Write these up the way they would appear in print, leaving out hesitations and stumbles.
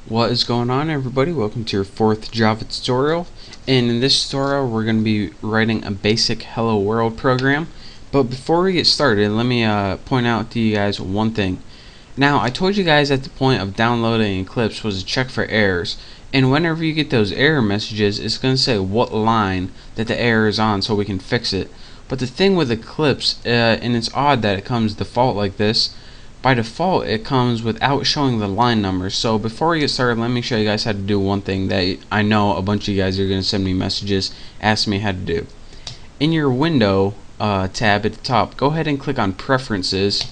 What is going on, everybody? Welcome to your fourth Java tutorial, and in this tutorial we're going to be writing a basic hello world program. But before we get started, let me point out to you guys one thing. Now, I told you guys at the point of downloading Eclipse was to check for errors, and whenever you get those error messages, it's going to say what line that the error is on so we can fix it. But the thing with Eclipse, and it's odd that it comes default like this, by default it comes without showing the line number. So before we get started, let me show you guys how to do one thing that I know a bunch of you guys are going to send me messages asking me how to do. In your window tab at the top, go ahead and click on preferences,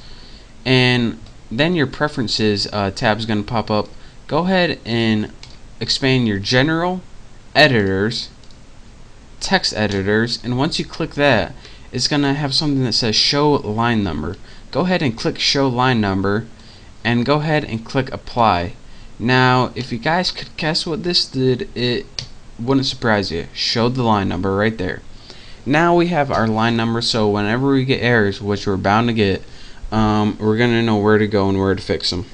and then your preferences tab is going to pop up. Go ahead and expand your general, editors, text editors, and once you click that, it's going to have something that says show line number. Go ahead and click show line number and go ahead and click apply. Now, if you guys could guess what this did, it wouldn't surprise you. Showed the line number right there. Now we have our line number, so whenever we get errors, which we're bound to get, we're gonna know where to go and where to fix them.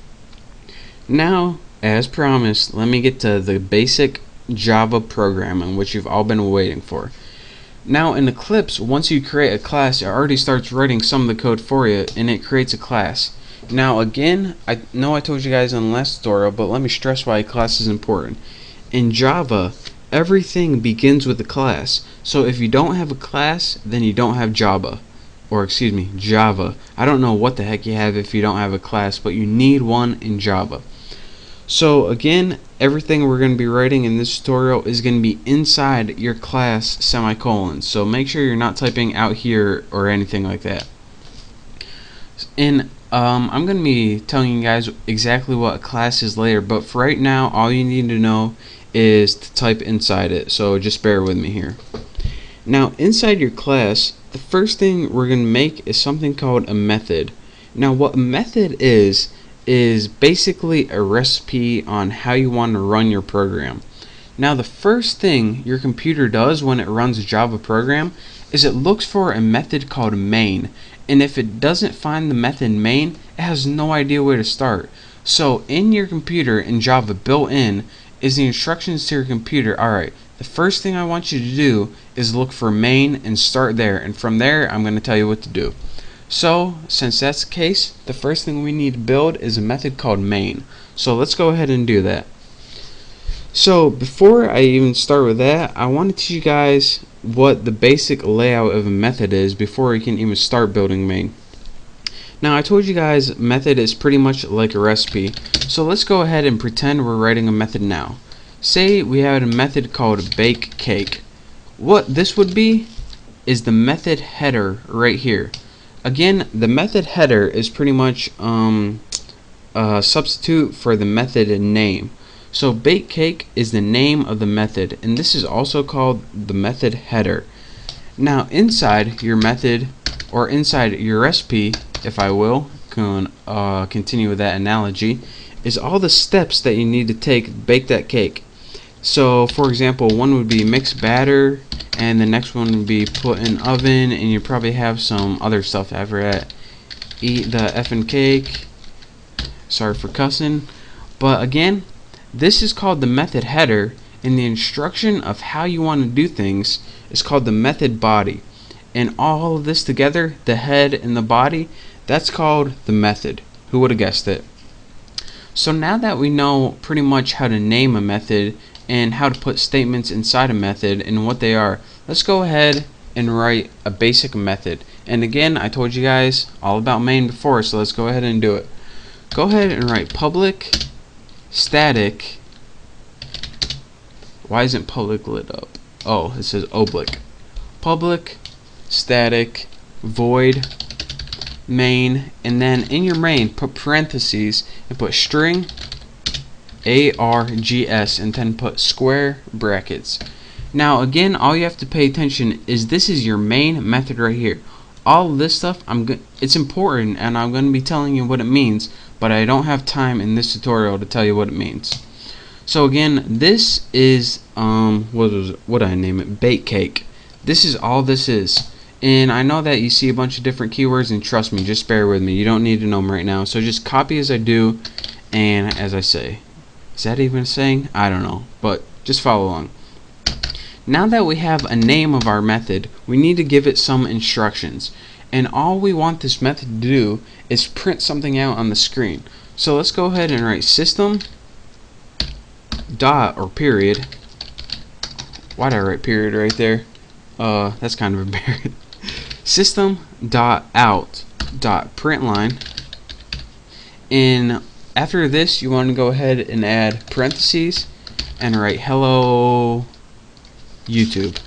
Now, as promised, let me get to the basic Java programming, which you've all been waiting for. Now in Eclipse, once you create a class, it already starts writing some of the code for you, and it creates a class. Now again, I know I told you guys in the last tutorial, but let me stress why a class is important. In Java, everything begins with a class. So if you don't have a class, then you don't have Java. Or excuse me, Java. I don't know what the heck you have if you don't have a class, but you need one in Java. So again, everything we're going to be writing in this tutorial is going to be inside your class semicolon. So make sure you're not typing out here or anything like that. And I'm going to be telling you guys exactly what a class is later, but for right now, all you need to know is to type inside it. So just bear with me here. Now inside your class, the first thing we're going to make is something called a method. Now what a method is basically a recipe on how you want to run your program. Now the first thing your computer does when it runs a Java program is it looks for a method called main, and if it doesn't find the method main, it has no idea where to start. So in your computer in Java, built in is the instructions to your computer. Alright, the first thing I want you to do is look for main and start there, and from there I'm going to tell you what to do. So, since that's the case, the first thing we need to build is a method called main. So let's go ahead and do that. So before I even start with that, I want to teach you guys what the basic layout of a method is before we can even start building main. Now I told you guys method is pretty much like a recipe. So let's go ahead and pretend we're writing a method now. Say we had a method called bake cake. What this would be is the method header right here. Again, the method header is pretty much a substitute for the method name. So bake cake is the name of the method, and this is also called the method header. Now inside your method, or inside your recipe, if I will continue with that analogy, is all the steps that you need to take to bake that cake. So for example, one would be mix batter, and the next one would be put in oven, and you probably have some other stuff after that. Eat the effing cake. Sorry for cussing. But again, this is called the method header, and the instruction of how you want to do things is called the method body. And all of this together, the head and the body, that's called the method. Who would have guessed it? So now that we know pretty much how to name a method and how to put statements inside a method and what they are, let's go ahead and write a basic method. And again, I told you guys all about main before, so let's go ahead and do it. Go ahead and write public static. Why isn't public lit up? Oh, it says oblique. Public static void main, and then in your main put parentheses and put string args, and then put square brackets. Now again, all you have to pay attention is this is your main method right here. All this stuff it's important, and I'm going to be telling you what it means, but I don't have time in this tutorial to tell you what it means. So again, this is what did I name it? Bake cake. This is all this is. And I know that you see a bunch of different keywords, and trust me, just bear with me. You don't need to know them right now. So just copy as I do and as I say. Is that even a saying? I don't know, but just follow along. Now that we have a name of our method, we need to give it some instructions. And all we want this method to do is print something out on the screen. So let's go ahead and write system dot or period. Why'd I write period right there? That's kind of embarrassing. System dot out dot println. And after this, you want to go ahead and add parentheses and write hello YouTube.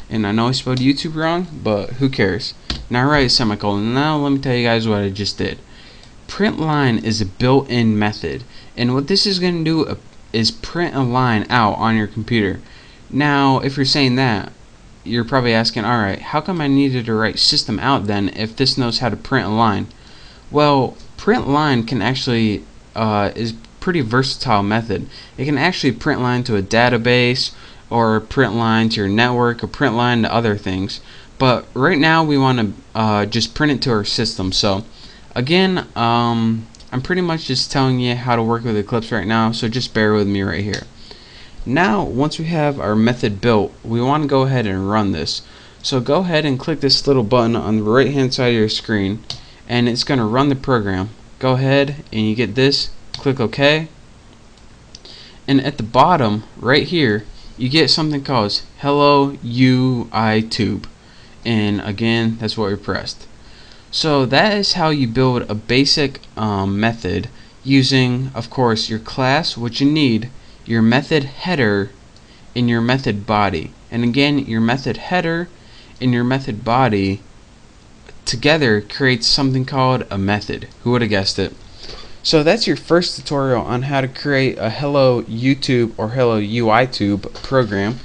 And I know I spelled YouTube wrong, but who cares? Now write a semicolon. Now let me tell you guys what I just did. Println is a built-in method, and what this is going to do is print a line out on your computer. Now if you're saying that, you're probably asking, alright, how come I needed to write system out then if this knows how to print a line? Well, println can actually is pretty versatile method. It can actually print line to a database, or print line to your network, or print line to other things. But right now we want to just print it to our system. So again, I'm pretty much just telling you how to work with Eclipse right now, so just bear with me right here. Now once we have our method built, we want to go ahead and run this. So go ahead and click this little button on the right hand side of your screen, and it's going to run the program. Go ahead and you get this, click OK, and at the bottom right here you get something called hello YouTube, and again that's what we pressed. So that is how you build a basic method using, of course, your class, what you need, your method header, and your method body. And again, your method header and your method body together creates something called a method. Who would have guessed it? So that's your first tutorial on how to create a hello YouTube or hello UITube program.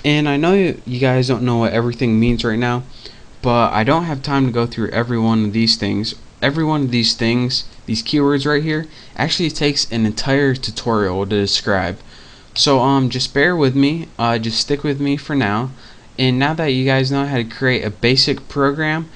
And I know you guys don't know what everything means right now, but I don't have time to go through every one of these things. Every one of these things, these keywords right here, actually takes an entire tutorial to describe. So just bear with me, just stick with me for now. And now that you guys know how to create a basic program,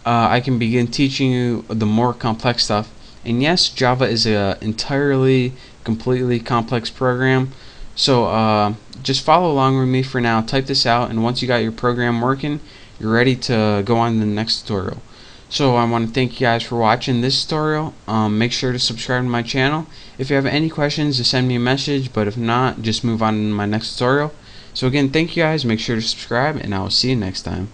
I can begin teaching you the more complex stuff. And yes, Java is a entirely, completely complex program. So just follow along with me for now. Type this out, and once you got your program working, you're ready to go on to the next tutorial. So I want to thank you guys for watching this tutorial. Make sure to subscribe to my channel. If you have any questions, just send me a message, but if not, just move on to my next tutorial. So again, thank you guys, make sure to subscribe, and I will see you next time.